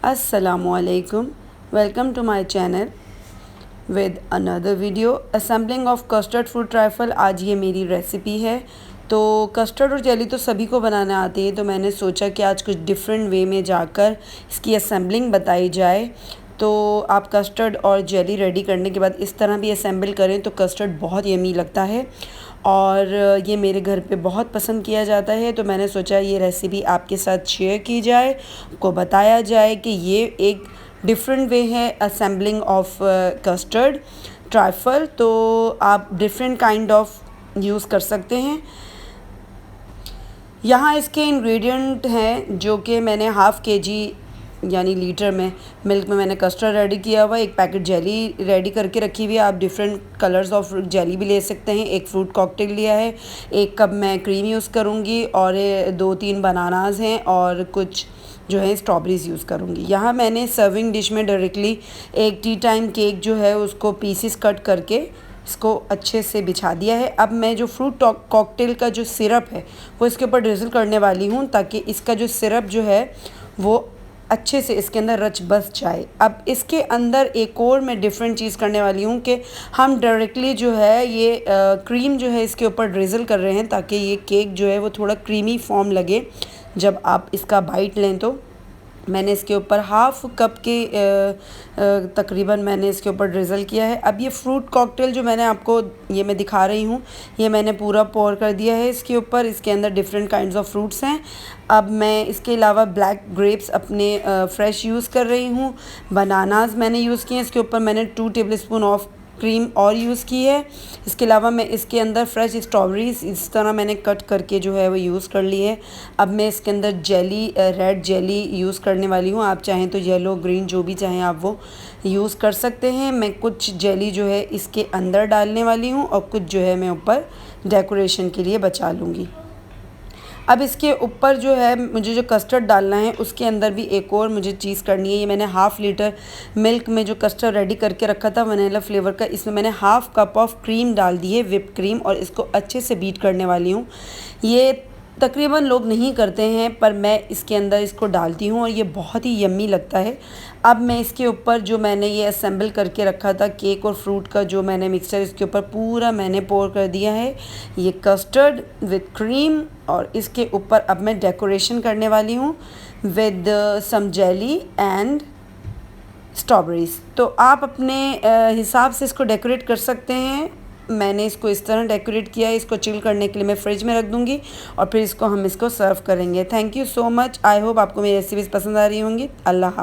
Assalamualaikum. Welcome to my channel with another video assembling of custard fruit trifle। आज ये मेरी recipe है। तो कस्टर्ड और जेली तो सभी को बनाना आती है, तो मैंने सोचा कि आज कुछ डिफरेंट वे में जाकर इसकी असेंबलिंग बताई जाए। तो आप कस्टर्ड और जेली रेडी करने के बाद इस तरह भी असेंबल करें तो कस्टर्ड बहुत यमी लगता है और ये मेरे घर पे बहुत पसंद किया जाता है। तो मैंने सोचा ये रेसिपी आपके साथ शेयर की जाए, आपको बताया जाए कि ये एक डिफरेंट वे है असेंबलिंग ऑफ कस्टर्ड ट्राइफल। तो आप डिफरेंट काइंड ऑफ यूज़ कर सकते हैं। यहाँ इसके इंग्रेडिएंट हैं जो कि मैंने हाफ़ केजी यानी लीटर में मिल्क में मैंने कस्टर्ड रेडी किया हुआ, एक पैकेट जेली रेडी करके रखी हुई है। आप डिफरेंट कलर्स ऑफ जेली भी ले सकते हैं। एक फ्रूट कॉकटेल लिया है, 1 कप मैं क्रीम यूज़ करूँगी और 2-3 बनानाज हैं और कुछ जो है स्ट्रॉबेरीज़ यूज़ करूँगी। यहाँ मैंने सर्विंग डिश में डायरेक्टली एक टी टाइम केक जो है उसको पीसेस कट करके इसको अच्छे से बिछा दिया है। अब मैं जो फ्रूट कॉकटेल का जो सिरप है वो इसके ऊपर ड्रिज़ल करने वाली हूँ ताकि इसका जो सिरप जो है वो अच्छे से इसके अंदर रच बस जाए। अब इसके अंदर एक और मैं डिफरेंट चीज़ करने वाली हूँ कि हम डायरेक्टली जो है ये क्रीम जो है इसके ऊपर ड्रिज़ल कर रहे हैं ताकि ये केक जो है वो थोड़ा क्रीमी फॉर्म लगे जब आप इसका बाइट लें। तो मैंने इसके ऊपर हाफ़ कप के तकरीबन मैंने इसके ऊपर ड्रिज़ल किया है। अब ये फ्रूट कॉकटेल जो मैंने आपको ये मैं दिखा रही हूँ, ये मैंने पूरा पोर कर दिया है इसके ऊपर। इसके अंदर डिफरेंट काइंड्स ऑफ फ्रूट्स हैं। अब मैं इसके अलावा ब्लैक ग्रेप्स अपने फ्रेश यूज़ कर रही हूँ। बनानाज मैंने यूज़ किए हैं। इसके ऊपर मैंने 2 टेबलस्पून ऑफ क्रीम और यूज़ की है। इसके अलावा मैं इसके अंदर फ्रेश स्ट्रॉबेरीज़ इस तरह मैंने कट करके जो है वो यूज़ कर ली है। अब मैं इसके अंदर जेली रेड जेली यूज़ करने वाली हूँ। आप चाहें तो येलो ग्रीन जो भी चाहें आप वो यूज़ कर सकते हैं। मैं कुछ जेली जो है इसके अंदर डालने वाली हूँ और कुछ जो है मैं ऊपर डेकोरेशन के लिए बचा लूँगी। अब इसके ऊपर जो है मुझे जो कस्टर्ड डालना है उसके अंदर भी एक और मुझे चीज़ करनी है। ये मैंने हाफ़ लीटर मिल्क में जो कस्टर्ड रेडी करके रखा था वनीला फ्लेवर का, इसमें मैंने हाफ़ कप ऑफ क्रीम डाल दी है, व्हिप क्रीम, और इसको अच्छे से बीट करने वाली हूँ। ये तकरीबन लोग नहीं करते हैं पर मैं इसके अंदर इसको डालती हूँ और ये बहुत ही यम्मी लगता है। अब मैं इसके ऊपर जो मैंने ये असेंबल करके रखा था केक और फ्रूट का जो मैंने मिक्सचर इसके ऊपर पूरा मैंने पोर कर दिया है, ये कस्टर्ड विद क्रीम, और इसके ऊपर अब मैं डेकोरेशन करने वाली हूँ with some jelly and strawberries. तो आप अपने हिसाब से इसको डेकोरेट कर सकते हैं। मैंने इसको इस तरह डेकोरेट किया है। इसको चिल करने के लिए मैं फ्रिज में रख दूँगी और फिर हम इसको सर्व करेंगे। Thank you so much. I hope आपको मेरी रेसिपीज़ पसंद आ रही होंगी। अल्लाह।